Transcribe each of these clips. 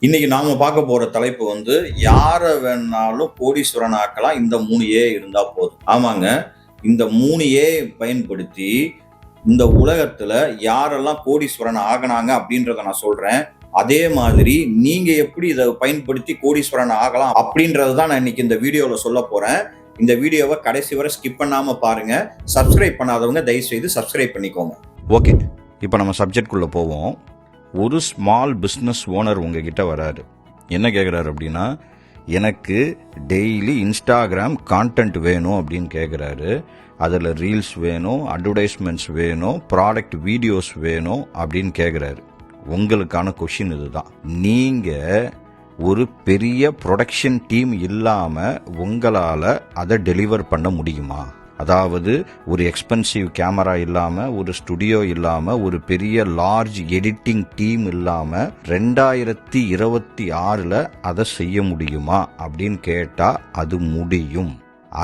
இன்னைக்கு நாம பார்க்க போற தலைப்பு யார வேணாலும் கோடீஸ்வரன் ஆக்கலாம். இந்த 3 இருந்தா போதும். ஆமாங்க. இந்த 3 பயன்படுத்தி இந்த உலகத்துல யாரெல்லாம் கோடீஸ்வரன் ஆகனாங்க அப்படின்றத நான் சொல்றேன். அதே மாதிரி நீங்க எப்படி இதை பயன்படுத்தி கோடீஸ்வரன் ஆகலாம் அப்படின்றத தான் நான் இன்னைக்கு இந்த வீடியோல சொல்ல போறேன். இந்த வீடியோவை கடைசி வரை ஸ்கிப் பண்ணாம பாருங்க. சப்ஸ்கிரைப் பண்ணாதவங்க தயவு செய்து சப்ஸ்கிரைப் பண்ணிக்கோங்க. ஓகே, இப்போ நம்ம சப்ஜெக்ட்குள்ளே போவோம். ஒரு ஸ்மால் பிஸ்னஸ் ஓனர் உங்ககிட்ட வராரு. என்ன கேட்குறாரு அப்படின்னா, எனக்கு டெய்லி இன்ஸ்டாகிராம் கான்டென்ட் வேணும் அப்படின்னு கேட்குறாரு. அதில் ரீல்ஸ் வேணும், அட்வர்டைஸ்மெண்ட்ஸ் வேணும், ப்ராடக்ட் வீடியோஸ் வேணும் அப்படின்னு கேட்குறாரு. உங்களுக்கான கொஷின் இதுதான். நீங்கள் ஒரு பெரிய ப்ரொடக்ஷன் டீம் இல்லாமல் உங்களால் அதை டெலிவர் பண்ண முடியுமா? அதாவது ஒரு எக்ஸ்பென்சிவ் கேமரா இல்லாமல், ஒரு ஸ்டுடியோ இல்லாமல், ஒரு பெரிய லார்ஜ் எடிட்டிங் டீம் இல்லாமல் 2026 அதை செய்ய முடியுமா அப்படின்னு கேட்டால் அது முடியும்.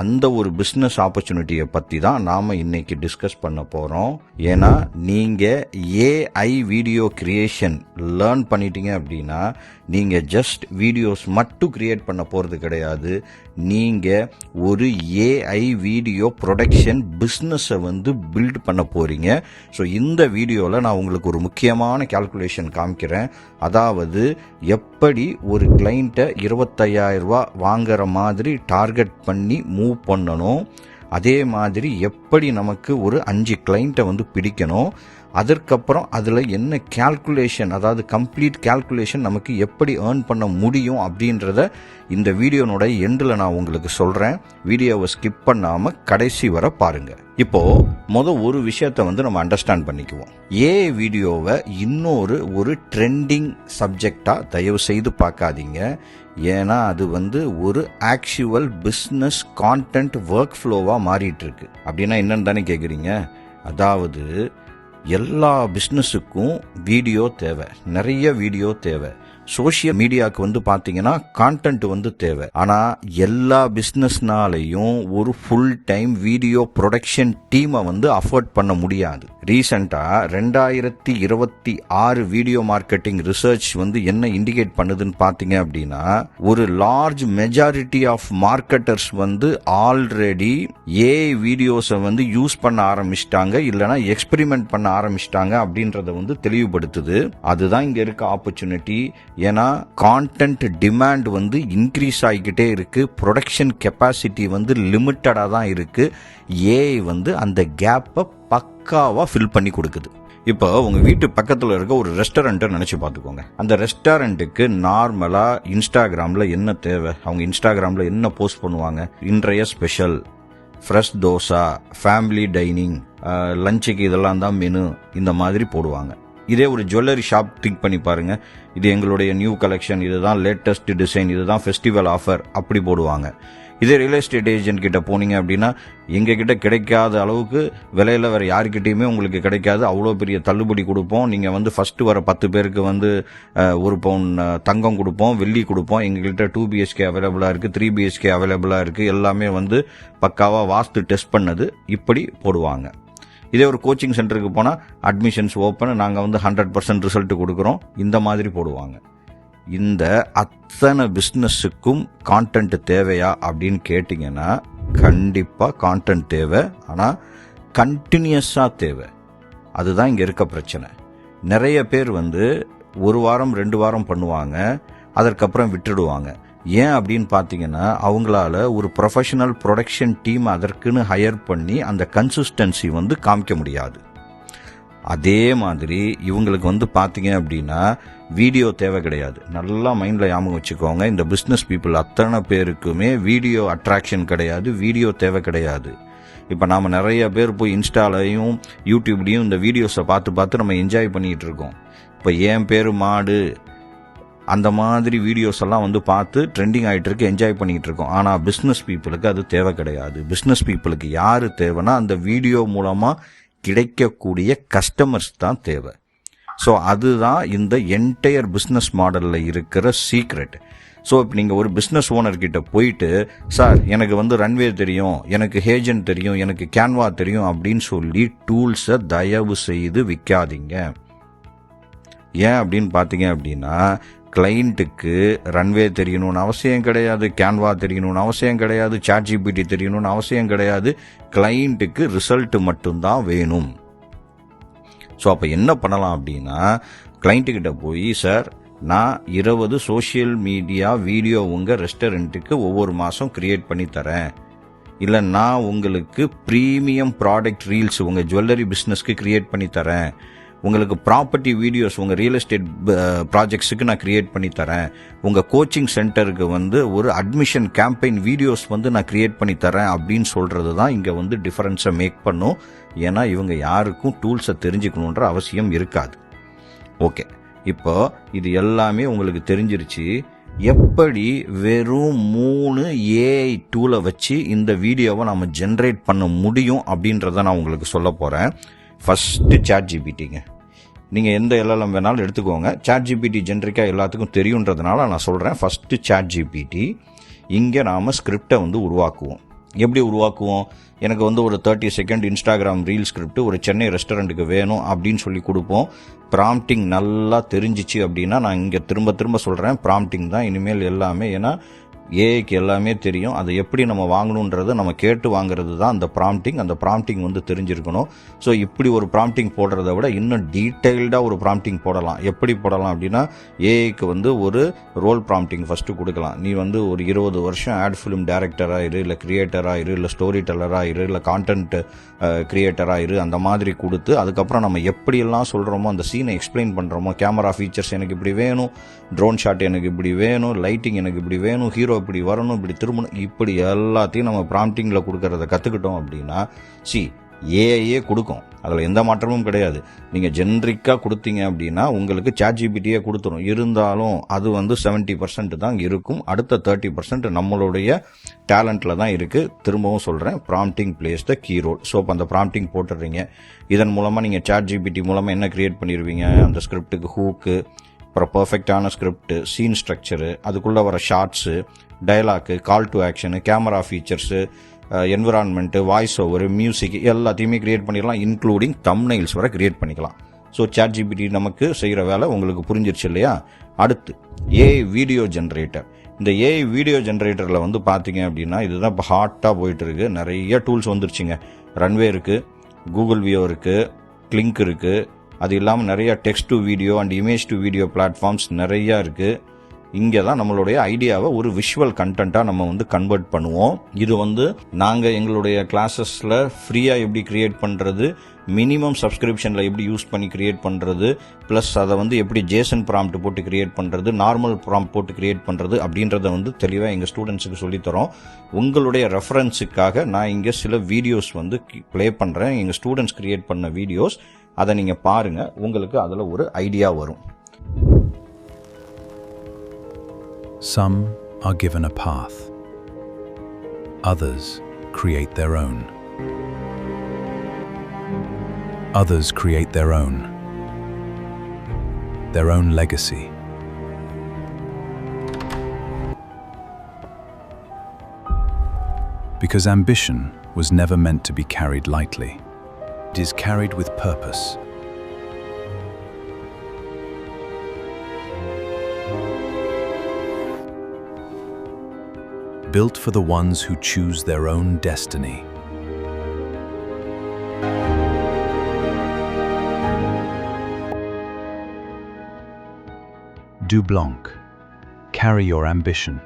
அந்த ஒரு பிஸ்னஸ் ஆப்பர்ச்சுனிட்டியை பற்றி தான் நாம் இன்னைக்கு டிஸ்கஸ் பண்ண போகிறோம். ஏன்னா நீங்கள் ஏஐ வீடியோ கிரியேஷன் லேர்ன் பண்ணிட்டீங்க அப்படின்னா நீங்கள் ஜஸ்ட் வீடியோஸ் மட்டும் கிரியேட் பண்ண போகிறது கிடையாது. நீங்கள் ஒரு ஏஐ வீடியோ ப்ரொடக்ஷன் பிஸ்னஸை பில்ட் பண்ண போகிறீங்க. ஸோ இந்த வீடியோவில் நான் உங்களுக்கு ஒரு முக்கியமான கால்குலேஷன் காமிக்கிறேன். அதாவது எப்படி ஒரு கிளைண்ட்டை 25,000 ரூபா வாங்குற மாதிரி டார்கெட் பண்ணி மூவ் பண்ணணும், அதே மாதிரி எப்படி நமக்கு ஒரு 5 கிளைண்ட்டை பிடிக்கணும், அதற்கப்புறம் அதில் என்ன கால்குலேஷன், அதாவது கம்ப்ளீட் கால்குலேஷன் நமக்கு எப்படி ஏர்ன் பண்ண முடியும் அப்படின்றத இந்த வீடியோனோட எண்டில் நான் உங்களுக்கு சொல்கிறேன். வீடியோவை ஸ்கிப் பண்ணாமல் கடைசி வரை பாருங்கள். இப்போது ஒரு விஷயத்தை நம்ம அண்டர்ஸ்டாண்ட் பண்ணிக்குவோம். வீடியோவை ஒரு ட்ரெண்டிங் சப்ஜெக்டாக தயவு செய்து பார்க்காதீங்க. ஏன்னா அது ஒரு ஆக்சுவல் பிஸ்னஸ் கான்டென்ட் ஒர்க் ஃப்ளோவாக மாறிட்டு இருக்கு. அப்படின்னா என்னன்னு தானே கேட்குறீங்க? அதாவது எல்லா பிஸ்னஸுக்கும் வீடியோ தேவை, நிறைய வீடியோ தேவை. சோஷியல் மீடியாவுக்கு பார்த்தீங்கன்னா கான்டென்ட் தேவை. ஆனால் எல்லா பிஸ்னஸ்னாலையும் ஒரு ஃபுல் டைம் வீடியோ ப்ரொடக்ஷன் டீமை அஃபோர்ட் பண்ண முடியாது. ரீசெண்டாக 2026 வீடியோ மார்க்கெட்டிங் ரிசர்ச் என்ன இண்டிகேட் பண்ணுதுன்னு பார்த்தீங்க அப்படின்னா, ஒரு large majority of marketers already AI வீடியோஸை யூஸ் பண்ண ஆரம்பிச்சிட்டாங்க, இல்லைனா எக்ஸ்பெரிமெண்ட் பண்ண ஆரம்பிச்சிட்டாங்க அப்படின்றத தெளிவுபடுத்துது. அதுதான் இங்கே இருக்க ஆப்பர்ச்சுனிட்டி. ஏன்னா கான்டென்ட் டிமாண்ட் இன்க்ரீஸ் ஆகிக்கிட்டே இருக்கு, ப்ரொடக்ஷன் கெப்பாசிட்டி லிமிட்டடாக தான் இருக்கு. ஏஐ அந்த கேப்பை பக்காவாக ஃபில் பண்ணி கொடுக்குது. இப்போ உங்கள் வீட்டு பக்கத்தில் இருக்க ஒரு ரெஸ்டாரண்ட்டை நினச்சி பார்த்துக்கோங்க. அந்த ரெஸ்டாரண்ட்டுக்கு நார்மலாக இன்ஸ்டாகிராமில் என்ன தேவை, அவங்க இன்ஸ்டாகிராமில் என்ன போஸ்ட் பண்ணுவாங்க? இன்றைய special, fresh dosa, family dining, லஞ்சுக்கு இதெல்லாம் தான் மெனு, இந்த மாதிரி போடுவாங்க. இதே ஒரு ஜுவல்லரி ஷாப் திங்க் பண்ணி பாருங்க. இது எங்களுடைய நியூ கலெக்ஷன், இதுதான் லேட்டஸ்ட் டிசைன், இதுதான் ஃபெஸ்டிவல் ஆஃபர், அப்படி போடுவாங்க. இதே ரியல் எஸ்டேட் ஏஜென்ட் கிட்ட போனீங்க அப்படின்னா எங்ககிட்ட கிடைக்காத அளவுக்கு விலையில வேற யாருக்கிட்டையுமே உங்களுக்கு கிடைக்காது, அவ்வளோ பெரிய தள்ளுபடி கொடுப்போம். நீங்கள் ஃபர்ஸ்ட் வர 10 பேருக்கு 1 பவுன் தங்கம் கொடுப்போம், வெள்ளி கொடுப்போம். எங்ககிட்ட 2 BHK அவைலபிளாக இருக்குது, 3 BHK அவைலபிளாக இருக்குது. எல்லாமே பக்காவாக வாஸ்து டெஸ்ட் பண்ணது, இப்படி போடுவாங்க. இதே ஒரு கோச்சிங் சென்டருக்கு போனால் அட்மிஷன்ஸ் ஓப்பன், நாங்கள் 100% ரிசல்ட் கொடுக்குறோம், இந்த மாதிரி போடுவாங்க. இந்த அத்தனை பிஸ்னஸுக்கும் கான்டென்ட் தேவையா அப்படின்னு கேட்டிங்கன்னா கண்டிப்பாக கான்டென்ட் தேவை. ஆனால் கண்டினியூஸாக தேவை. அதுதான் இங்கே இருக்க பிரச்சனை. நிறைய பேர் 1 வாரம் 2 வாரம் பண்ணுவாங்க, அதற்கப்புறம் விட்டுடுவாங்க. ஏன் அப்படின்னு பார்த்தீங்கன்னா அவங்களால ஒரு ப்ரொஃபஷனல் ப்ரொடக்ஷன் டீம் அதற்குன்னு ஹையர் பண்ணி அந்த கன்சிஸ்டன்சி காமிக்க முடியாது. அதே மாதிரி இவங்களுக்கு பார்த்தீங்க அப்படின்னா வீடியோ தேவை கிடையாது. நல்லா மைண்டில் ஞாபகம் வச்சுக்கோங்க. இந்த பிஸ்னஸ் பீப்புள் அத்தனை பேருக்குமே வீடியோ அட்ராக்ஷன் கிடையாது, வீடியோ தேவை கிடையாது. இப்போ நாம் நிறைய பேர் போய் இன்ஸ்டாலையும் யூடியூப்லேயும் இந்த வீடியோஸை பார்த்து நம்ம என்ஜாய் பண்ணிகிட்டு இருக்கோம். இப்போ என் பேர் மாடு, அந்த மாதிரி வீடியோஸ் எல்லாம் பார்த்து ட்ரெண்டிங் ஆகிட்டு இருக்கு, என்ஜாய் பண்ணிட்டு இருக்கோம். ஆனால் பிஸ்னஸ் பீப்புளுக்கு அது தேவை கிடையாது. பிஸ்னஸ் பீப்புளுக்கு யார் தேவைன்னா அந்த வீடியோ மூலமாக கிடைக்கக்கூடிய கஸ்டமர்ஸ் தான் தேவை. ஸோ அதுதான் இந்த என்டையர் பிஸ்னஸ் மாடலில் இருக்கிற சீக்ரெட். ஸோ இப்போ நீங்கள் ஒரு பிஸ்னஸ் ஓனர்கிட்ட போயிட்டு, சார் எனக்கு ரன்வே தெரியும், எனக்கு ஏஜென்ட் தெரியும், எனக்கு கேன்வா தெரியும் அப்படின்னு சொல்லி டூல்ஸை தயவு செய்து விற்காதீங்க. ஏன் அப்படின்னு பார்த்தீங்க அப்படின்னா கிளைண்ட்டுக்கு ரன்வே தெரியணும்னு அவசியம் கிடையாது, கேன்வா தெரியணும்னு அவசியம் கிடையாது, ChatGPT தெரியணும்னு அவசியம் கிடையாது. கிளைண்ட்டுக்கு ரிசல்ட் மட்டும்தான் வேணும். ஸோ அப்போ என்ன பண்ணலாம் அப்படின்னா, கிளைண்ட்டுக்கிட்ட போய், சார் நான் 20 சோஷியல் மீடியா வீடியோ உங்கள் ரெஸ்டாரண்ட்டுக்கு ஒவ்வொரு மாதம் கிரியேட் பண்ணி தரேன், இல்லை நான் உங்களுக்கு ப்ரீமியம் ப்ராடக்ட் ரீல்ஸ் உங்கள் ஜுவல்லரி பிஸ்னஸ்க்கு கிரியேட் பண்ணி தரேன், உங்களுக்கு ப்ராப்பர்ட்டி வீடியோஸ் உங்கள் ரியல் எஸ்டேட் ப்ராஜெக்ட்ஸுக்கு நான் கிரியேட் பண்ணி தரேன், உங்கள் கோச்சிங் சென்டருக்கு ஒரு அட்மிஷன் கேம்பெயின் வீடியோஸ் நான் கிரியேட் பண்ணி தரேன் அப்படின்னு சொல்கிறது தான் இங்கே டிஃபரன்ஸை மேக் பண்ணும். ஏன்னா இவங்க யாருக்கும் டூல்ஸை தெரிஞ்சுக்கணுன்ற அவசியம் இருக்காது. ஓகே, இப்போ இது எல்லாமே உங்களுக்கு தெரிஞ்சிருச்சு. எப்படி வெறும் 3 AI டூலை வச்சு இந்த வீடியோவை நம்ம ஜென்ரேட் பண்ண முடியும் அப்படின்றத நான் உங்களுக்கு சொல்ல போகிறேன். ஃபஸ்ட்டு ChatGPTங்க. நீங்கள் எந்த LLM வேணாலும் எடுத்துக்கோங்க. ChatGPT ஜென்ரிக்காக எல்லாத்துக்கும் தெரியுன்றதுனால நான் சொல்கிறேன். First ChatGPT. இங்கே நாம் ஸ்கிரிப்டை உருவாக்குவோம். எப்படி உருவாக்குவோம்? எனக்கு ஒரு 30 செகண்ட் இன்ஸ்டாகிராம் ரீல் ஸ்கிரிப்ட் ஒரு சென்னை ரெஸ்டாரண்ட்டுக்கு வேணும் அப்படின்னு சொல்லி கொடுப்போம். ப்ராம்ப்டிங் நல்லா தெரிஞ்சிச்சு அப்படின்னா, நான் இங்கே திரும்ப திரும்ப சொல்கிறேன், ப்ராம்ப்டிங் தான் இனிமேல் எல்லாமே. ஏன்னா ஏஐக்கு எல்லாமே தெரியும். அதை எப்படி நம்ம வாங்கணுன்றது நம்ம கேட்டு வாங்குறது தான் அந்த ப்ராம்ப்டிங். அந்த ப்ராம்ப்டிங் தெரிஞ்சிருக்கணும். ஸோ இப்படி ஒரு ப்ராம்ப்டிங் போடுறத விட இன்னும் டீட்டெயில்டாக ஒரு ப்ராம்ப்டிங் போடலாம். எப்படி போடலாம் அப்படின்னா, ஏஐக்கு ஒரு ரோல் ப்ராம்ப்டிங் ஃபஸ்ட்டு கொடுக்கலாம். நீ ஒரு 20 வருஷம் ஆட் ஃபிலிம் டைரக்டராக இரு, இல்லை கிரியேட்டராக இரு, இல்லை ஸ்டோரி டெல்லராக இரு, இல்லை கான்டென்ட் கிரியேட்டராக இரு, அந்த மாதிரி கொடுத்து அதுக்கப்புறம் நம்ம எப்படியெல்லாம் சொல்கிறோமோ, அந்த சீனை எக்ஸ்பிளைன் பண்ணுறோமோ, கேமரா ஃபீச்சர்ஸ் எனக்கு இப்படி வேணும், ட்ரோன் ஷாட் எனக்கு இப்படி வேணும், லைட்டிங் எனக்கு இப்படி வேணும், ஹீரோ இப்படி வரணும், இப்படி திரும்பணும், இப்படி எல்லாத்தையும் நம்ம ப்ராம்ப்டிங்கில் கொடுக்கறத கற்றுக்கிட்டோம் அப்படின்னா, ஏஐயே கொடுக்கும். அதில் எந்த மாற்றமும் கிடையாது. நீங்கள் ஜென்ரிக்காக கொடுத்தீங்க அப்படின்னா உங்களுக்கு ChatGPTயே கொடுத்துரும். இருந்தாலும் அது 70% தான் இருக்கும். அடுத்த 30% நம்மளுடைய டேலண்ட்டில் தான் இருக்குது. திரும்பவும் சொல்கிறேன், prompting plays the key role. So அப்போ அந்த ப்ராம்ப்டிங் போட்டுடுறீங்க. இதன் மூலமாக நீங்கள் ChatGPT மூலமாக என்ன கிரியேட் பண்ணிடுவீங்க? அந்த ஸ்கிரிப்டுக்கு ஹூக்கு, அப்புறம் பர்ஃபெக்டான ஸ்கிரிப்ட், சீன் ஸ்ட்ரக்சரு, அதுக்குள்ளே வர shots, dialogue, call to action, camera features, environment, voice over, music எல்லாத்தையுமே கிரியேட் பண்ணிடலாம். இன்க்ளூடிங் தம்ப்நெயில்ஸ் வரை கிரியேட் பண்ணிக்கலாம். ஸோ ChatGPT நமக்கு செய்கிற வேலை உங்களுக்கு புரிஞ்சிருச்சு இல்லையா? அடுத்து ஏஐ வீடியோ ஜென்ரேட்டர். இந்த ஏஐ வீடியோ ஜென்ரேட்டரில் பார்த்தீங்க அப்படின்னா, இதுதான் இப்போ ஹாட்டாக போயிட்டு இருக்கு. நிறைய டூல்ஸ் வந்துருச்சுங்க. ரன்வே இருக்குது, கூகுள் வியோ இருக்குது, கிளிங்க் இருக்குது, அது இல்லாமல் நிறைய text to video and image to video platforms நிறையா இருக்குது. இங்கே தான் நம்மளுடைய ஐடியாவை ஒரு விஷுவல் கண்டென்ட்டாக நம்ம கன்வெர்ட் பண்ணுவோம். இது நாங்கள் எங்களுடைய கிளாஸஸில் ஃப்ரீயாக எப்படி கிரியேட் பண்ணுறது, மினிமம் சப்ஸ்கிரிப்ஷனில் எப்படி யூஸ் பண்ணி கிரியேட் பண்ணுறது, ப்ளஸ் அதை எப்படி ஜேசன் ப்ராம்ப்ட் போட்டு கிரியேட் பண்ணுறது, நார்மல் ப்ராம்ப்ட் போட்டு கிரியேட் பண்ணுறது அப்படின்றத தெளிவாக எங்கள் ஸ்டூடெண்ட்ஸுக்கு சொல்லித்தரோம். உங்களுடைய ரெஃபரன்ஸுக்காக நான் இங்கே சில வீடியோஸ் ப்ளே பண்ணுறேன். எங்கள் ஸ்டூடெண்ட்ஸ் கிரியேட் பண்ண வீடியோஸ். அதை நீங்கள் பாருங்கள், உங்களுக்கு அதில் ஒரு ஐடியா வரும். Some are given a path. Others create their own. Others create their own legacy. Because ambition was never meant to be carried lightly. It is carried with purpose. Built for the ones who choose their own destiny. Du Blanc. Carry your ambition.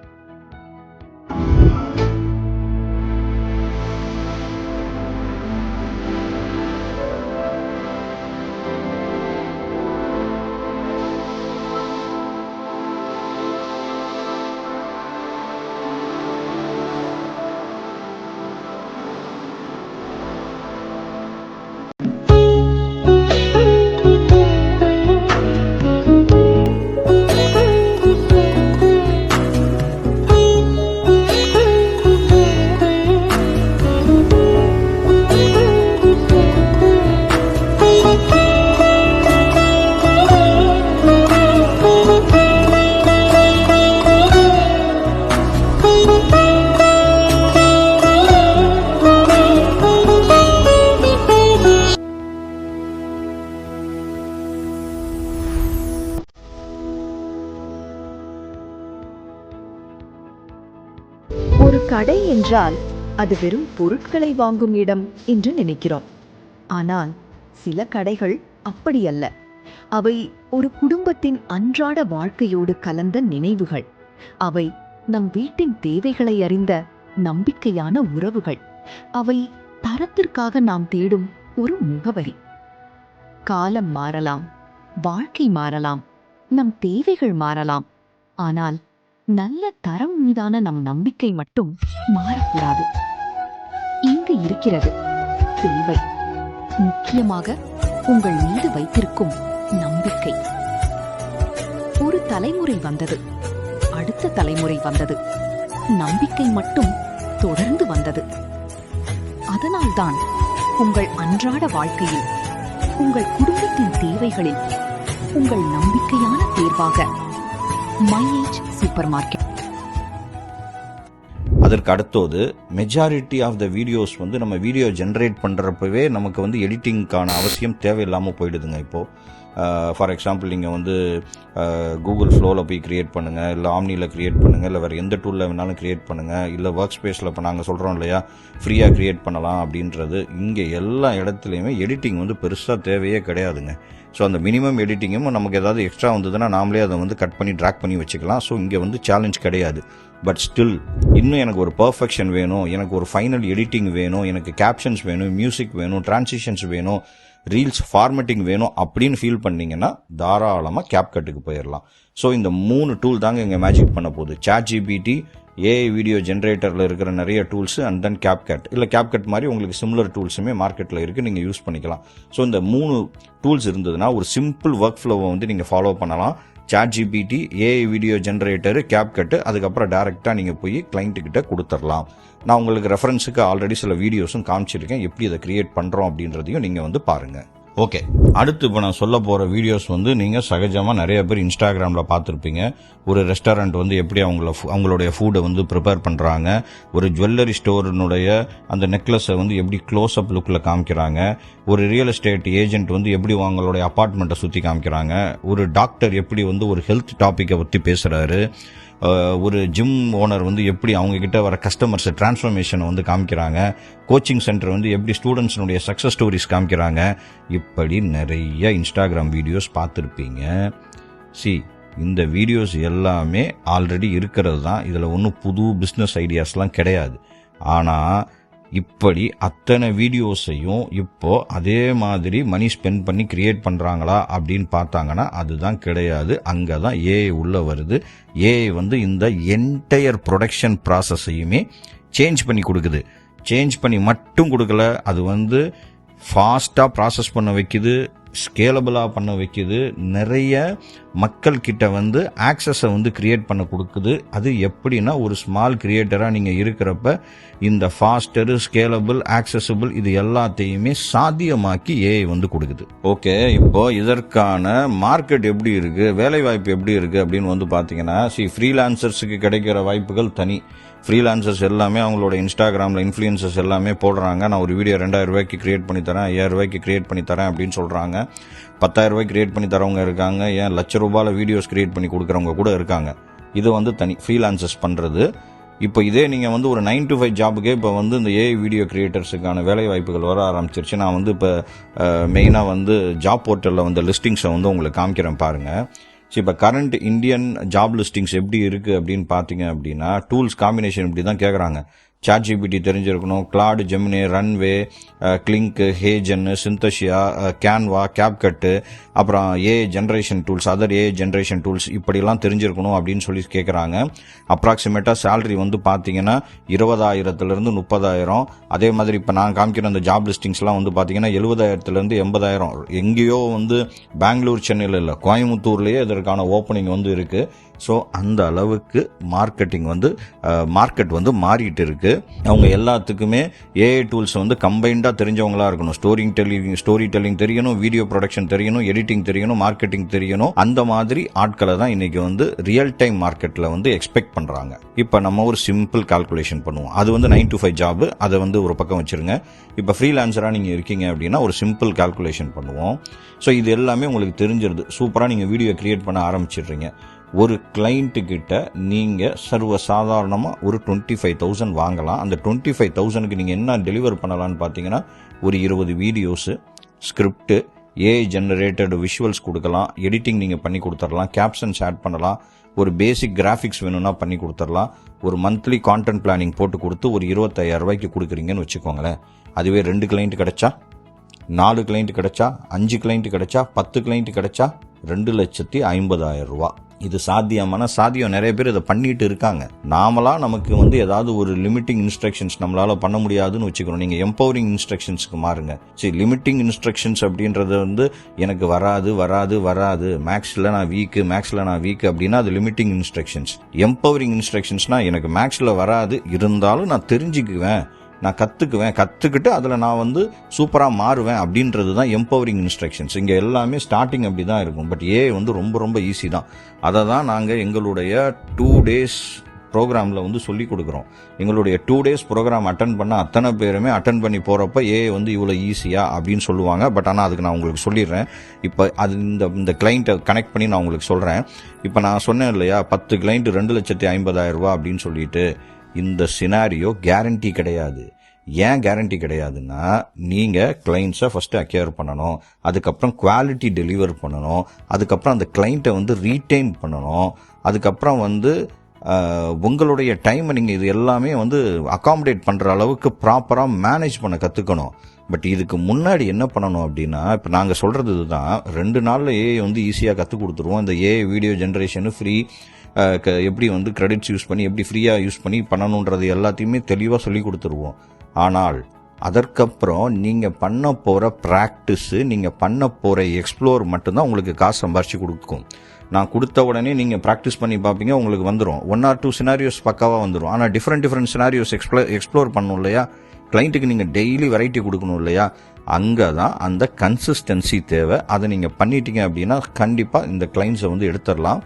ஒரு கடை என்றால் அது வெறும் பொருட்களை வாங்கும் இடம் என்று நினைக்கிறோம். ஆனால் சில கடைகள் அப்படியல்ல. அவை ஒரு குடும்பத்தின் அன்றாட வாழ்க்கையோடு கலந்த நினைவுகள். அவை நம் வீட்டின் தேவைகளை அறிந்த நம்பிக்கையான உறவுகள். அவை தரத்திற்காக நாம் தேடும் ஒரு முகவரி. காலம் மாறலாம், வாழ்க்கை மாறலாம், நம் தேவைகள் மாறலாம். ஆனால் நல்ல தரம் மீதான நம் நம்பிக்கை மட்டும் மாறக்கூடாது. இங்கு இருக்கிறது தேவை, முக்கியமாக உங்கள் மீது வைத்திருக்கும் நம்பிக்கை. ஒரு தலைமுறை வந்தது, அடுத்த தலைமுறை வந்தது, நம்பிக்கை மட்டும் தொடர்ந்து வந்தது. அதனால்தான் உங்கள் அன்றாட வாழ்க்கையில், உங்கள் குடும்பத்தின் தேவைகளில் உங்கள் நம்பிக்கையான தேர்வாக மைஏஜ் சூப்பர் மார்க்கெட். அதற்கு அடுத்தது மெஜாரிட்டி ஆஃப் த வீடியோஸ் வந்து நம்ம வீடியோ ஜென்ரேட் பண்ணுறப்பவே நமக்கு வந்து எடிட்டிங்க்கான அவசியம் தேவையில்லாமல் போயிடுதுங்க. இப்போது ஃபார் எக்ஸாம்பிள் நீங்கள் வந்து கூகுள் ஃப்ளோவில் போய் க்ரியேட் பண்ணுங்கள், இல்லை ஆம்னியில் க்ரியேட் பண்ணுங்கள், இல்லை வேறு எந்த டூலில் வேணாலும் க்ரியேட் பண்ணுங்கள், இல்லை ஒர்க் ஸ்பேஸில் இப்போ நாங்கள் சொல்கிறோம் இல்லையா ஃப்ரீயாக க்ரியேட் பண்ணலாம் அப்படின்றது. இங்கே எல்லா இடத்துலையுமே எடிட்டிங் வந்து பெருசாக தேவையே கிடையாதுங்க. ஸோ அந்த மினிமம் எடிட்டிங்கும் நமக்கு ஏதாவது எக்ஸ்ட்ரா வந்ததுன்னா நாமளே அதை வந்து கட் பண்ணி ட்ராக் பண்ணி வச்சுக்கலாம். ஸோ இங்கே வந்து சேலஞ்ச் கிடையாது. பட் ஸ்டில் இன்னும் எனக்கு ஒரு பர்ஃபெக்ஷன் வேணும், எனக்கு ஒரு ஃபைனல் எடிட்டிங் வேணும், எனக்கு கேப்ஷன்ஸ் வேணும், மியூசிக் வேணும், டிரான்சிஷன்ஸ் வேணும், ரீல்ஸ் ஃபார்மேட்டிங் வேணும் அப்படின்னு ஃபீல் பண்ணிங்கன்னா தாராளமாக கேப்கட்டுக்கு போயிடலாம். ஸோ இந்த 3 டூல் தாங்க இங்கே மேஜிக் பண்ண போகுது. ChatGPT, ஏஐ வீடியோ ஜென்ரேட்டரில் இருக்கிற நிறைய டூல்ஸு, அண்ட் தென் கேப்கட். இல்லை கேப்கட் மாதிரி உங்களுக்கு சிமிலர் டூல்ஸுமே மார்க்கெட்டில் இருக்குது, நீங்கள் யூஸ் பண்ணிக்கலாம். ஸோ இந்த 3 டூல்ஸ் இருந்ததுன்னா ஒரு சிம்பிள் ஒர்க் ஃப்ளோவை வந்து நீங்கள் ஃபாலோ பண்ணலாம். ChatGPT, ஏஐ வீடியோ ஜென்ரேட்டரு, கேப்கட்டு, அதுக்கப்புறம் டேரெக்டாக நீங்கள் போய் கிளைண்ட்டுக்கிட்ட கொடுத்துடலாம். நான் உங்களுக்கு ரெஃபரன்ஸுக்கு ஆல்ரெடி சில வீடியோஸும் காமிச்சிருக்கேன், எப்படி அதை கிரியேட் பண்ணுறோம் அப்படின்றதையும் நீங்கள் வந்து பாருங்கள். ஓகே, அடுத்து இப்போ நான் சொல்ல போகிற வீடியோஸ் வந்து நீங்கள் சகஜமாக நிறைய பேர் இன்ஸ்டாகிராமில் பார்த்துருப்பீங்க. ஒரு ரெஸ்டாரண்ட் வந்து எப்படி அவங்களுடைய ஃபுட்டை வந்து ப்ரிப்பேர் பண்ணுறாங்க, ஒரு ஜுவல்லரி ஸ்டோரினுடைய அந்த நெக்லஸை வந்து எப்படி க்ளோஸ் அப் லுக்கில் காமிக்கிறாங்க, ஒரு ரியல் எஸ்டேட் ஏஜென்ட் வந்து எப்படி அவங்களுடைய அப்பார்ட்மெண்ட்டை சுற்றி காமிக்கிறாங்க, ஒரு டாக்டர் எப்படி வந்து ஒரு ஹெல்த் டாப்பிக்கை பற்றி பேசுகிறாரு, ஒரு ஜிம் ஓனர் வந்து எப்படி அவங்கக்கிட்ட வர கஸ்டமர்ஸை டிரான்ஸ்ஃபர்மேஷனை வந்து காமிக்கிறாங்க, கோச்சிங் சென்டர் வந்து எப்படி ஸ்டூடெண்ட்ஸினுடைய சக்ஸஸ் ஸ்டோரிஸ் காமிக்கிறாங்க. இப்படி நிறைய இன்ஸ்டாகிராம் வீடியோஸ் பார்த்துருப்பீங்க. இந்த வீடியோஸ் எல்லாமே ஆல்ரெடி இருக்கிறது தான். இதில் ஒன்றும் புது பிஸ்னஸ் ஐடியாஸ்லாம் கிடையாது. ஆனால் இப்படி அத்தனை வீடியோஸையும் இப்போ அதே மாதிரி மணி ஸ்பெண்ட் பண்ணி கிரியேட் பண்ணுறாங்களா அப்படின்னு பார்த்தாங்கன்னா அதுதான் கிடையாது. அங்கே தான் ஏஐ உள்ள வருது. ஏஐ வந்து இந்த என்டையர் ப்ரொடக்ஷன் ப்ராசஸையுமே சேஞ்ச் பண்ணி கொடுக்குது. சேஞ்ச் பண்ணி மட்டும் கொடுக்கல, அது வந்து ஃபாஸ்ட்டாக ப்ராசஸ் பண்ண வைக்குது, ஸ்கேலபிளாக பண்ண வைக்குது, நிறைய மக்கள் கிட்ட வந்து ஆக்சஸை வந்து கிரியேட் பண்ண கொடுக்குது. அது எப்படின்னா ஒரு ஸ்மால் கிரியேட்டராக நீங்கள் இருக்கிறப்ப இந்த ஃபாஸ்டரு, ஸ்கேலபிள், ஆக்சசபிள் இது எல்லாத்தையுமே சாத்தியமாக்கி ஏஐ வந்து கொடுக்குது. ஓகே, இப்போ இதற்கான மார்க்கெட் எப்படி இருக்குது, வேலை வாய்ப்பு எப்படி இருக்குது அப்படின்னு வந்து பார்த்தீங்கன்னா, ஃப்ரீலான்சர்ஸுக்கு கிடைக்கிற வாய்ப்புகள் தனி. ஃப்ரீலான்சர்ஸ் எல்லாமே அவங்களோட இன்ஸ்டாகிராமில் இன்ஃப்ளூயன்சர்ஸ் எல்லாமே போடுறாங்க, நான் ஒரு வீடியோ 2000 ரூபாய்க்கு கிரியேட் பண்ணி தரேன், 5000 ரூபாய்க்கு கிரியேட் பண்ணி தரேன் அப்படின்னு சொல்கிறாங்க. 10,000 ரூபாய்க்கு கிரியேட் பண்ணி தரவங்க இருக்காங்க, ஏன் ₹1,00,000 வீடியோஸ் கிரியேட் பண்ணி கொடுக்குறவங்க கூட இருக்காங்க. இது வந்து தனி ஃப்ரீலான்சர்ஸ் பண்ணுறது. இப்போ இதே நீங்கள் வந்து ஒரு 9 to 5 ஜாபுக்கே இப்போ வந்து இந்த ஏஐ வீடியோ கிரியேட்டர்ஸுக்கான வேலை வாய்ப்புகள் வர ஆரம்பிச்சிருச்சு. நான் வந்து இப்போ மெயினாக வந்து ஜாப் போர்ட்டலில் வந்து லிஸ்டிங்ஸை வந்து உங்களுக்கு காமிக்கிறேன் பாருங்கள். இப்போ கரண்ட் இந்தியன் ஜாப் லிஸ்டிங்ஸ் எப்படி இருக்குது அப்படின்னு பார்த்தீங்க அப்படின்னா, டூல்ஸ் காம்பினேஷன் இப்படி தான் கேட்குறாங்க. ChatGPT தெரிஞ்சிருக்கணும், கிளாட், ஜெமினி, ரன்வே, கிளிங்க், ஹேஜன், சிந்தஷியா, கேன்வா, கேப்கட்டு, அப்புறம் AI generation tools, other AI generation tools இப்படிலாம் தெரிஞ்சிருக்கணும் அப்படின்னு சொல்லி கேட்குறாங்க. அப்ராக்சிமேட்டாக சேலரி வந்து பார்த்தீங்கன்னா 20,000 30,000. அதே மாதிரி இப்போ நான் காமிக்கிற அந்த ஜாப் லிஸ்டிங்ஸ்லாம் வந்து பார்த்தீங்கன்னா 70,000 80,000. எங்கேயோ வந்து பெங்களூர், சென்னையில் இல்லை, கோயம்புத்தூர்லேயே இதற்கான ஓப்பனிங் வந்து இருக்குது. ஸோ அந்த அளவுக்கு மார்க்கெட் வந்து மாறிட்டு இருக்கு. அவங்க எல்லாத்துக்குமே ஏஐ டூல்ஸ் வந்து கம்பைண்டாக தெரிஞ்சவங்களா இருக்கணும். ஸ்டோரி டெல்லிங் தெரியணும், வீடியோ ப்ரொடக்ஷன் தெரியணும், எடிட்டிங் தெரியணும், மார்க்கெட்டிங் தெரியணும். அந்த மாதிரி ஆட்களை தான் இன்னைக்கு வந்து ரியல் டைம் மார்க்கெட்டில் வந்து எக்ஸ்பெக்ட் பண்ணுறாங்க. இப்போ நம்ம ஒரு சிம்பிள் கால்குலேஷன் பண்ணுவோம். அது வந்து 9 to 5 ஜாப், அதை வந்து ஒரு பக்கம் வச்சிருங்க. இப்போ ஃப்ரீலான்சராக நீங்கள் இருக்கீங்க அப்படின்னா ஒரு சிம்பிள் கால்குலேஷன் பண்ணுவோம். ஸோ இது எல்லாமே உங்களுக்கு தெரிஞ்சிருது. சூப்பராக நீங்கள் வீடியோ கிரியேட் பண்ண ஆரம்பிச்சிடுறீங்க. ஒரு கிளைண்ட்டுக்கிட்ட நீங்கள் சர்வசாதாரணமாக ஒரு 25,000 வாங்கலாம். அந்த 25,000க்கு நீங்கள் என்ன டெலிவர் பண்ணலான்னு பார்த்தீங்கன்னா, ஒரு 20 videos, script, AI generated visuals கொடுக்கலாம், எடிட்டிங் நீங்கள் பண்ணி கொடுத்துடலாம், கேப்ஷன்ஸ் ஆட் பண்ணலாம், ஒரு பேசிக் கிராஃபிக்ஸ் வேணும்னா பண்ணி கொடுத்துடலாம், ஒரு மந்த்லி கான்டென்ட் பிளானிங் போட்டு கொடுத்து ஒரு 25,000 ரூபாய்க்கு கொடுக்குறீங்கன்னு வச்சுக்கோங்களேன். அதுவே 2 கிளைண்ட் கிடைச்சா, 4 கிளைண்ட் கிடைச்சா, 5 கிளைண்ட் கிடைச்சா, 10 கிளைண்ட் கிடைச்சா 2,50,000 ரூபா. இது சாத்தியம். நிறைய பேர் இதை பண்ணிட்டு இருக்காங்க. நாமளா நமக்கு ஏதாவது ஒரு லிமிட்டிங் இன்ஸ்ட்ரக்ஷன்ஸ் நம்மளால பண்ண முடியாதுன்னு வச்சுக்கிறோம். நீங்க எம்பவரிங் இன்ஸ்ட்ரக்ஷன்ஸ்க்கு மாறுங்க. சரி, லிமிட்டிங் இன்ஸ்ட்ரக்ஷன்ஸ் அப்படின்றது எனக்கு வராது, மேக்ஸ்ல நான் வீக் அப்படின்னா அது லிமிட்டிங் இன்ஸ்ட்ரக்ஷன்ஸ். எம்பவரிங் இன்ஸ்ட்ரக்ஷன்ஸ்னா எனக்கு மேக்ஸ்ல வராது, இருந்தாலும் நான் தெரிஞ்சுக்குவேன், நான் கற்றுக்கிட்டு அதில் நான் சூப்பராக மாறுவேன் அப்படின்றது தான் எம்பவரிங் இன்ஸ்ட்ரக்ஷன்ஸ். இங்கே எல்லாமே ஸ்டார்டிங் அப்படி தான் இருக்கும். பட் ரொம்ப ரொம்ப ஈஸி தான். அதை தான் நாங்கள் எங்களுடைய 2 days ப்ரோக்ராமில் சொல்லிக் கொடுக்குறோம். எங்களுடைய 2 days ப்ரோக்ராம் அட்டன் பண்ண அத்தனை பேருமே அட்டன் பண்ணி போகிறப்ப இவ்வளோ ஈஸியா அப்படின்னு சொல்லுவாங்க. பட் ஆனால் அதுக்கு நான் உங்களுக்கு சொல்லிடுறேன். இப்போ அது இந்த கிளைண்ட்டை கனெக்ட் பண்ணி நான் உங்களுக்கு சொல்கிறேன். இப்போ நான் சொன்னேன் இல்லையா, 10 கிளைண்ட் 2,50,000 ரூபா அப்படின்னு சொல்லிட்டு, இந்த சினாரியோ கேரண்டி கிடையாது. ஏன் கேரண்டி கிடையாதுன்னா, நீங்கள் கிளைண்ட்ஸை ஃபஸ்ட்டு அக்யர் பண்ணணும், அதுக்கப்புறம் குவாலிட்டி டெலிவர் பண்ணணும், அதுக்கப்புறம் அந்த கிளைண்ட்டை ரீட்டைன் பண்ணணும், அதுக்கப்புறம் உங்களுடைய டைமை நீங்கள் இது எல்லாமே அகாமடேட் பண்ணுற அளவுக்கு ப்ராப்பராக மேனேஜ் பண்ண கற்றுக்கணும். பட் இதுக்கு முன்னாடி என்ன பண்ணணும் அப்படின்னா, இப்போ நாங்கள் சொல்கிறது இதுதான், 2 நாளில் ஏஐ ஈஸியாக கற்றுக் கொடுத்துருவோம். இந்த ஏஐ வீடியோ ஜென்ரேஷனு ஃப்ரீ, எப்படி கிரெடிட்ஸ் யூஸ் பண்ணி எப்படி ஃப்ரீயாக யூஸ் பண்ணி பண்ணணுன்றது எல்லாத்தையுமே தெளிவாக சொல்லி கொடுத்துருவோம். ஆனால் அதற்கப்புறம் நீங்கள் பண்ண போகிற ப்ராக்டிஸு, நீங்கள் பண்ண போகிற எக்ஸ்ப்ளோர் மட்டும்தான் உங்களுக்கு காசு சம்பாரிச்சு கொடுக்கும். நான் கொடுத்த உடனே நீங்கள் ப்ராக்டிஸ் பண்ணி பார்ப்பீங்க, உங்களுக்கு வந்துடும் 1 or 2 சினாரியோஸ் பக்காவாக வந்துடும். ஆனால் டிஃப்ரெண்ட் சினாரியோஸ் எக்ஸ்ப்ளோர் பண்ணணும் இல்லையா, கிளைண்ட்டுக்கு நீங்கள் டெய்லி வெரைட்டி கொடுக்கணும் இல்லையா, அங்கே தான் அந்த கன்சிஸ்டன்சி தேவை. அதை நீங்கள் பண்ணிட்டீங்க அப்படின்னா கண்டிப்பாக இந்த கிளைண்ட்ஸை எடுத்துடலாம்.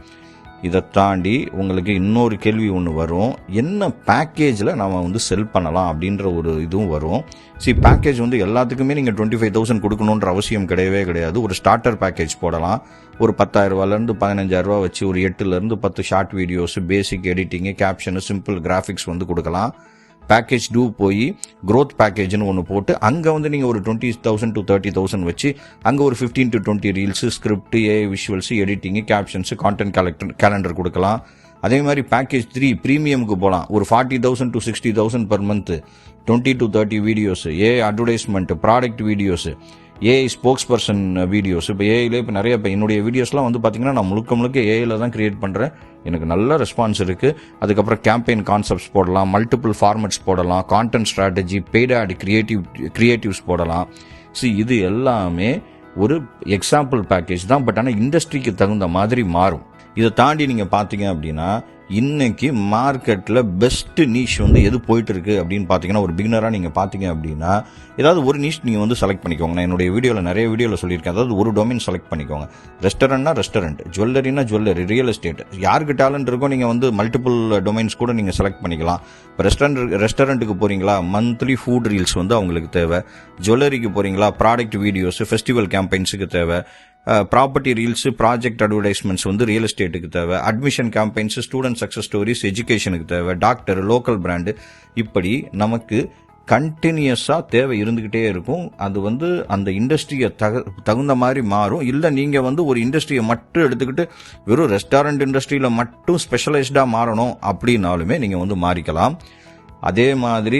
இதை தாண்டி உங்களுக்கு இன்னொரு கேள்வி ஒன்று வரும், என்ன பேக்கேஜில் நம்ம செல் பண்ணலாம் அப்படின்ற ஒரு இதுவும் வரும். பேக்கேஜ் எல்லாத்துக்குமே நீங்கள் 25,000 கொடுக்கணுன்ற அவசியம் கிடையாது. ஒரு ஸ்டார்டர் பேக்கேஜ் போடலாம். ஒரு 10,000 ரூபாயிலேருந்து 15,000 ரூபா வச்சு ஒரு 8லேருந்து 10 ஷார்ட் வீடியோஸ், பேசிக் எடிட்டிங்கு, கேப்ஷனு, சிம்பிள் கிராஃபிக்ஸ் கொடுக்கலாம். பேக்கேஜ் 2 போய் க்ரோத் பேக்கேஜ்னு ஒன்று போட்டு அங்கே நீங்கள் ஒரு 20,000 to 30,000 வச்சு அங்கே ஒரு 15 to 20 reels, script, AI visuals, editing, captions, content calendar கொடுக்கலாம். அதே மாதிரி பேக்கேஜ் 3 ப்ரீமியமுக்கு போகலாம். ஒரு 40,000 to 60,000 per month, 20 to 30 videos, AI advertisement, product videos, AI spokes person videos. இப்போ ஏஐல இப்போ நிறைய இப்போ என்னுடைய வீடியோஸ்லாம் பார்த்தீங்கன்னா நான் முழுக்க ஏஐல தான் கிரியேட் பண்ணுறேன். எனக்கு நல்ல ரெஸ்பான்ஸ் இருக்குது. அதுக்கப்புறம் கேம்பெயின் கான்செப்ட்ஸ் போடலாம், மல்டிபிள் ஃபார்மேட்ஸ் போடலாம், content strategy, paid add, creatives போடலாம். இது எல்லாமே ஒரு எக்ஸாம்பிள் பேக்கேஜ் தான். பட் ஆனால் இண்டஸ்ட்ரிக்கு தகுந்த மாதிரி மாறும். இதை தாண்டி நீங்கள் பார்த்தீங்க அப்படின்னா, இன்னைக்கு மார்க்கெட்டில் பெஸ்ட் நீஷ் எது போயிட்டு இருக்கு அப்படின்னு பார்த்தீங்கன்னா, ஒரு பிகினராக நீங்கள் பார்த்தீங்க அப்படின்னா ஏதாவது ஒரு நீஷ் நீங்கள் செலக்ட் பண்ணிக்கோங்க. நான் என்னுடைய வீடியோவில் நிறைய வீடியோவில் சொல்லியிருக்கேன். அதாவது ஒரு டொமைன் செலக்ட் பண்ணிக்கோங்க. ரெஸ்டாரண்ட்னா ரெஸ்டாரண்ட், ஜுவல்லரினா ஜுவல்லரி, ரியல் எஸ்டேட், யாருக்கு டேலண்ட் இருக்கோ நீங்கள் மல்டிபிள் டொமைன்ஸ் கூட நீங்கள் செலக்ட் பண்ணிக்கலாம். இப்போ ரெஸ்டாரண்ட்டுக்கு போகிறீங்களா, மந்த்லி ஃபுட் ரீல்ஸ் அவங்களுக்கு தேவை. ஜுவல்லரிக்கு போகிறீங்களா, ப்ராடக்ட் வீடியோஸ், ஃபெஸ்டிவல் கேம்பெயின்ஸுக்கு தேவை. Property reels, project advertisements real எஸ்டேட்டுக்கு தேவை. Admission campaigns, student success stories, எஜுகேஷனுக்கு தேவை. டாக்டர், லோக்கல் பிராண்டு, இப்படி நமக்கு கண்டினியூஸாக தேவை இருந்துக்கிட்டே இருக்கும். அது அந்த இண்டஸ்ட்ரியை தகுந்த மாதிரி மாறும். இல்லை நீங்கள் ஒரு இண்டஸ்ட்ரியை மட்டும் எடுத்துக்கிட்டு வெறும் ரெஸ்டாரண்ட் இண்டஸ்ட்ரியில் மட்டும் ஸ்பெஷலைஸ்டாக மாறணும் அப்படின்னாலுமே நீங்கள் மாறிக்கலாம். அதே மாதிரி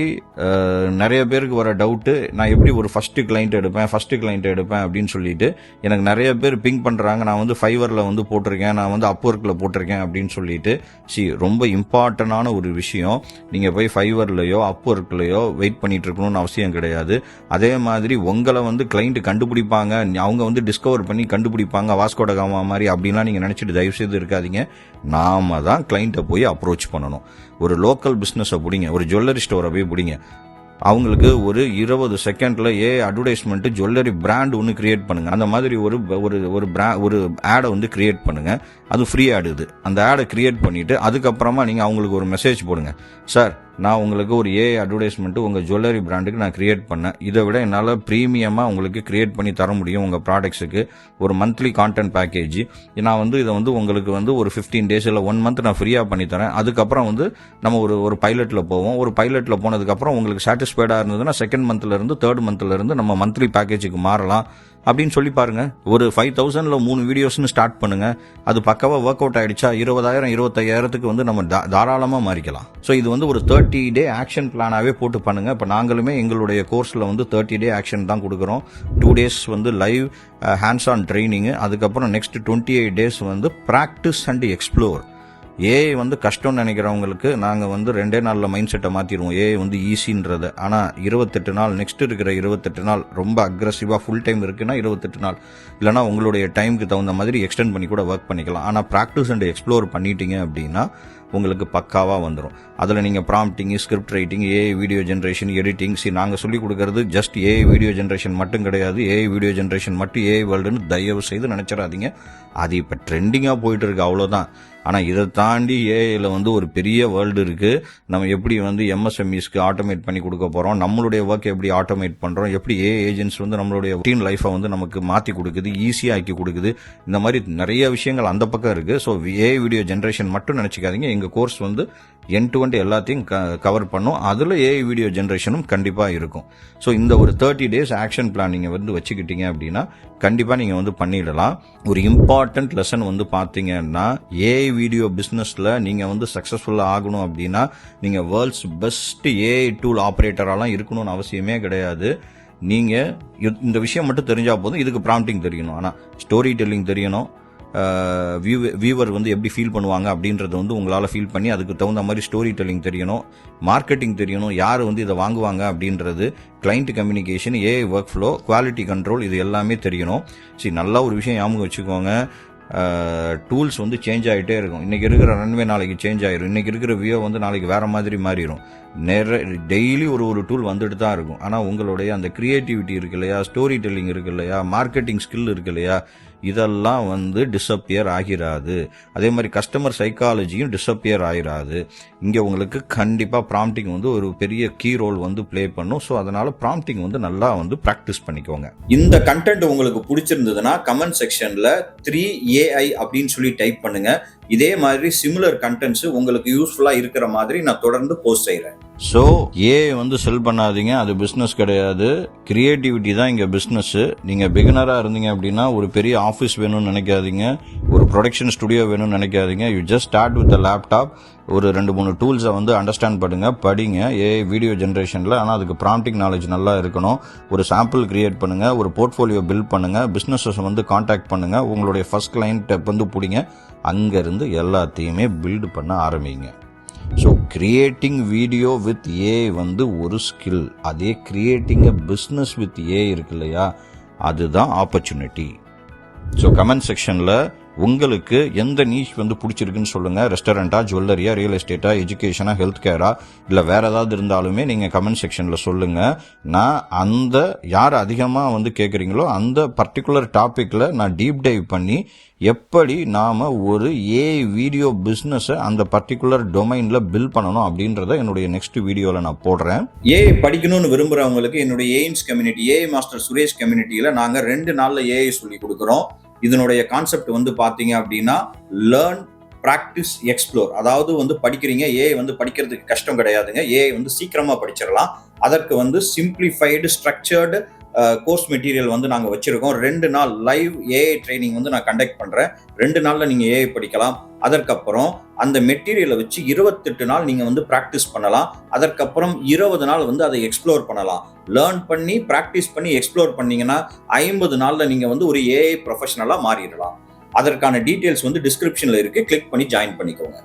நிறைய பேருக்கு வர டவுட்டு, நான் எப்படி ஒரு ஃபஸ்ட்டு கிளைண்ட் எடுப்பேன் அப்படின்னு சொல்லிட்டு எனக்கு நிறைய பேர் பிங்க் பண்ணுறாங்க. நான் ஃபைவரில் போட்டிருக்கேன், நான் அப்வொர்க்கில் போட்டிருக்கேன் அப்படின்னு சொல்லிட்டு. ரொம்ப இம்பார்ட்டண்டான ஒரு விஷயம், நீங்கள் போய் ஃபைவர்லையோ அப்வொர்க்லையோ வெயிட் பண்ணிட்டு இருக்கணும்னு அவசியம் கிடையாது. அதே மாதிரி உங்களை கிளைண்ட் கண்டுபிடிப்பாங்க, அவங்க டிஸ்கவர் பண்ணி கண்டுபிடிப்பாங்க, வாஸ்கோட காமா மாதிரி அப்படின்லாம் நீங்கள் நினச்சிட்டு தயவு செய்து இருக்காதீங்க. நாம தான் கிளைண்ட்டை போய் அப்ரோச் பண்ணணும். ஒரு லோக்கல் பிஸ்னஸை பிடிங்க, ஒரு ஜுவல்லரி ஸ்டோரை போய் பிடிங்க. அவங்களுக்கு ஒரு 20 செகண்ட்ல அட்வர்டைஸ்மெண்ட் ஜுவல்லரி பிராண்ட் ஒன்று கிரியேட் பண்ணுங்க. அந்த மாதிரி ஒரு ஆடை கிரியேட் பண்ணுங்க. அது ஃப்ரீ ஆட். இது அந்த ஆடை கிரியேட் பண்ணிட்டு அதுக்கப்புறமா நீங்க அவங்களுக்கு ஒரு மெசேஜ் போடுங்க. சார், நான் உங்களுக்கு ஒரு ஏஐ அட்வர்டைஸ்மெண்ட்டு உங்கள் ஜுவல்லரி பிராண்டுக்கு நான் கிரியேட் பண்ணேன். இதை விட என்னால் ப்ரீமியமாக உங்களுக்கு கிரியேட் பண்ணி தர முடியும் உங்கள் ப்ராடக்ட்ஸுக்கு. ஒரு மந்த்லி கான்டென்ட் பேக்கேஜ் நான் வந்து இதை வந்து உங்களுக்கு வந்து ஒரு 15 days இல்லை 1 month நான் ஃப்ரீயாக பண்ணி தரேன். அதுக்கப்புறம் வந்து நம்ம ஒரு பைலட்டில் போவோம். ஒரு பைலட்டில் போனதுக்கப்புறம் உங்களுக்கு சாட்டிஸ்ஃபைடாக இருந்ததுன்னா செகண்ட் மந்த்லேருந்து தேர்ட் மந்த்லேருந்து நம்ம மந்த்லி பேக்கேஜுக்கு மாறலாம் அப்படின்னு சொல்லி பாருங்க. ஒரு 5,000ல் 3 வீடியோஸ்னு ஸ்டார்ட் பண்ணுங்க. அது பக்காவாக ஒர்க் அவுட் ஆயிடுச்சா 20,000 25,000க்கு வந்து நம்ம தாராளமாக மாறிக்கலாம். ஸோ இது வந்து ஒரு 30 day ஆக்ஷன் பிளானாகவே போட்டு பண்ணுங்க. இப்போ நாங்களுமே எங்களுடைய கோர்ஸில் வந்து 30 day ஆக்ஷன் தான் கொடுக்குறோம். 2 days வந்து லைவ் ஹேண்ட்ஸ் ஆன் ட்ரைனிங்கு, அதுக்கப்புறம் நெக்ஸ்ட் 28 days வந்து ப்ராக்டிஸ் அண்ட் எக்ஸ்ப்ளோர். ஏஐ வந்து கஷ்டம்னு நினைக்கிறவங்களுக்கு நாங்கள் வந்து 2 நாளில் மைண்ட் செட்டை மாற்றிடுவோம். ஏஐ வந்து ஈஸின்றது. ஆனால் 28 நாள், நெக்ஸ்ட் இருக்கிற 28 நாள் ரொம்ப அக்ரெசிவாக ஃபுல் டைம் இருக்குன்னா 28 நாள், இல்லைனா உங்களுடைய டைமுக்கு தகுந்த மாதிரி எக்ஸ்டெண்ட் பண்ணி கூட ஒர்க் பண்ணிக்கலாம். ஆனால் ப்ராக்டிஸ் அண்ட் எக்ஸ்ப்ளோர் பண்ணிட்டீங்க அப்படின்னா உங்களுக்கு பக்காவாக வந்துடும். அதில் நீங்கள் prompting, script writing, AI video generation, editing, நாங்கள் சொல்லிக் கொடுக்கறது ஜஸ்ட் ஏஐ வீடியோ ஜென்ரேஷன் மட்டும் கிடையாது. ஏஐ வீடியோ ஜென்ரேஷன் மட்டும் ஏஐ வேர்ல்டுன்னு தயவு செய்து நினச்சிடாதீங்க. அது இப்போ ட்ரெண்டிங்காக போயிட்டு இருக்கு, அவ்வளோதான். ஆனால் இதை தாண்டி ஏஐயில் வந்து ஒரு பெரிய வேர்ல்டு இருக்குது. நம்ம எப்படி வந்து எம்எஸ்எம்இஸ்க்கு ஆட்டோமேட் பண்ணி கொடுக்க போகிறோம், நம்மளுடைய ஒர்க் எப்படி ஆட்டோமேட் பண்ணுறோம், எப்படி ஏஐ ஏஜென்ட்ஸ் வந்து நம்மளுடைய ரொட்டீன் லைஃப்பை வந்து நமக்கு மாற்றி கொடுக்குது, ஈஸியாக ஆக்கி கொடுக்குது. இந்த மாதிரி நிறைய விஷயங்கள் அந்த பக்கம் இருக்குது. ஸோ ஏஐ வீடியோ ஜென்ரேஷன் மட்டும் நினச்சிக்காதீங்க. எங்கள் கோர்ஸ் வந்து எண்ட் டு எண்ட் எல்லாத்தையும் கவர் பண்ணும். அதில் ஏஐ வீடியோ ஜென்ரேஷனும் கண்டிப்பாக இருக்கும். ஸோ இந்த ஒரு 30 days ஆக்ஷன் பிளான் நீங்கள் வந்து வச்சுக்கிட்டீங்க அப்படின்னா கண்டிப்பாக நீங்கள் வந்து பண்ணிடலாம். ஒரு இம்பார்ட்டன்ட் லெசன் வந்து பார்த்தீங்கன்னா, ஏஐ வீடியோ பிஸ்னஸில் நீங்கள் வந்து சக்ஸஸ்ஃபுல்லாக ஆகணும் அப்படின்னா நீங்கள் வேர்ல்ட்ஸ் பெஸ்ட் ஏஐ டூல் ஆப்ரேட்டராலாம் இருக்கணும்னு அவசியமே கிடையாது. நீங்கள் இந்த விஷயம் மட்டும் தெரிஞ்சால் போதும். இதுக்கு ப்ராம்ப்டிங் தெரியணும், ஆனால் ஸ்டோரி டெல்லிங் தெரியணும், வியூவர் வந்து எப்படி ஃபீல் பண்ணுவாங்க அப்படின்றத வந்து உங்களால் ஃபீல் பண்ணி அதுக்கு தகுந்த மாதிரி ஸ்டோரி டெல்லிங் தெரியணும், மார்க்கெட்டிங் தெரியணும், யார் வந்து இதை வாங்குவாங்க அப்படின்றது, client communication, AI work flow, quality control, இது எல்லாமே தெரியணும். நல்லா ஒரு விஷயம் ஞாபகம் வச்சுக்கோங்க, டூல்ஸ் வந்து சேஞ்ச் ஆகிட்டே இருக்கும். இன்றைக்கி இருக்கிற ரன்வே நாளைக்கு சேஞ்ச் ஆகிரும், இன்றைக்கி இருக்கிற வியூ வந்து நாளைக்கு வேறு மாதிரி மாறிடும். டெய்லி ஒரு டூல் வந்துட்டு தான் இருக்கும். ஆனால் உங்களுடைய அந்த கிரியேட்டிவிட்டி இருக்கு இல்லையா, ஸ்டோரி டெல்லிங் இருக்கு இல்லையா, மார்க்கெட்டிங் ஸ்கில் இருக்கு இல்லையா, இதெல்லாம் வந்து டிஸப்பியர் ஆகிராது. அதே மாதிரி கஸ்டமர் சைக்காலஜியும் டிஸப்பியர் ஆகிராது. இங்கே உங்களுக்கு கண்டிப்பாக ப்ராம்ப்டிங் வந்து ஒரு பெரிய கீ ரோல் வந்து ப்ளே பண்ணும். ஸோ அதனால் ப்ராம்ப்டிங் வந்து நல்லா வந்து ப்ராக்டிஸ் பண்ணிக்கோங்க. இந்த கண்டென்ட் உங்களுக்கு பிடிச்சிருந்ததுன்னா கமெண்ட் செக்ஷனில் 3AI அப்படின்னு சொல்லி டைப் பண்ணுங்க. இதே மாதிரி சிமிலர் கண்டென்ட்ஸ் உங்களுக்கு யூஸ்ஃபுல்லாக இருக்கிற மாதிரி நான் தொடர்ந்து போஸ்ட் செய்கிறேன். ஸோ ஏஐ வந்து செல் பண்ணாதீங்க, அது பிஸ்னஸ் கிடையாது. கிரியேட்டிவிட்டி தான் இங்கே பிஸ்னஸ்ஸு. நீங்கள் பிகினராக இருந்தீங்க அப்படின்னா ஒரு பெரிய ஆஃபீஸ் வேணும்னு நினைக்காதீங்க, ஒரு ப்ரொடக்ஷன் ஸ்டுடியோ வேணும்னு நினைக்காதீங்க. You just start with a laptop. ஒரு 2-3 டூல்ஸை வந்து அண்டர்ஸ்டாண்ட் படிங்க ஏஐ வீடியோ ஜென்ரேஷனில். ஆனால் அதுக்கு ப்ராம்ப்டிங் நாலேஜ் நல்லா இருக்கணும். ஒரு சாம்பிள் கிரியேட் பண்ணுங்கள், ஒரு போர்ட்ஃபோலியோ பில்ட் பண்ணுங்கள், பிஸ்னஸஸ் வந்து காண்டாக்ட் பண்ணுங்கள், உங்களுடைய ஃபர்ஸ்ட் கிளைண்ட் வந்து பிடிங்க, அங்கேருந்து எல்லாத்தையுமே பில்டு பண்ண ஆரம்பிங்க. So creating video with AI வந்து ஒரு ஸ்கில். அதே creating a business with AI இருக்கு இல்லையா, அதுதான் ஆப்பர்ச்சுனிட்டி. ஸோ கமெண்ட் செக்ஷனில் உங்களுக்கு எந்த நீஷ் வந்து பிடிச்சிருக்குன்னு சொல்லுங்கள். ரெஸ்டாரண்ட்டா, ஜுவல்லரியா, ரியல் எஸ்டேட்டா, எஜுகேஷனா, ஹெல்த் கேரா, இல்லை வேறு ஏதாவது இருந்தாலுமே நீங்கள் கமெண்ட் செக்ஷனில் சொல்லுங்கள். நான் அந்த யார் அதிகமாக வந்து கேட்குறீங்களோ அந்த பர்டிகுலர் டாப்பிக்கில் நான் டீப் டைவ் பண்ணி எப்படி நாம் ஒரு ஏஐ வீடியோ பிஸ்னஸை அந்த பர்டிகுலர் டொமைனில் பில்ட் பண்ணணும் அப்படின்றத என்னுடைய நெக்ஸ்ட் வீடியோவில் நான் போடுறேன். ஏஐ படிக்கணும்னு விரும்புகிறவங்களுக்கு என்னுடைய ஏஐன்ஸ் கம்யூனிட்டி, ஏஐ மாஸ்டர் சுரேஷ் கம்யூனிட்டியில் நாங்கள் 2 நாளில் ஏஐ சொல்லி கொடுக்குறோம். இதனுடைய கான்செப்ட் வந்து பார்த்தீங்க அப்படின்னா லேர்ன், ப்ராக்டிஸ், எக்ஸ்ப்ளோர். அதாவது வந்து படிக்கிறீங்க, ஏஐ வந்து படிக்கிறதுக்கு கஷ்டம் கிடையாதுங்க. ஏஐ வந்து சீக்கிரமாக படிச்சிடலாம். அதற்கு வந்து சிம்பிளிஃபைடு ஸ்ட்ரக்சர்டு கோர்ஸ் மெட்டீரியல் வந்து நாங்கள் வச்சுருக்கோம். 2 நாள் லைவ் ஏஐ ட்ரைனிங் வந்து நான் கண்டக்ட் பண்ணுறேன். 2 நாளில் நீங்கள் ஏஐ படிக்கலாம். அதற்கப்புறம் அந்த மெட்டீரியலை வச்சு 28 நாள் நீங்கள் வந்து ப்ராக்டிஸ் பண்ணலாம். அதற்கப்புறம் 20 நாள் வந்து அதை எக்ஸ்ப்ளோர் பண்ணலாம். லேர்ன் பண்ணி ப்ராக்டிஸ் பண்ணி எக்ஸ்ப்ளோர் பண்ணீங்கன்னா 50 நாளில் நீங்கள் வந்து ஒரு ஏஐ ப்ரொஃபஷனலாக மாறிடலாம். அதற்கான டீட்டெயில்ஸ் வந்து டிஸ்கிரிப்ஷனில் இருக்குது, கிளிக் பண்ணி ஜாயின் பண்ணிக்கோங்க.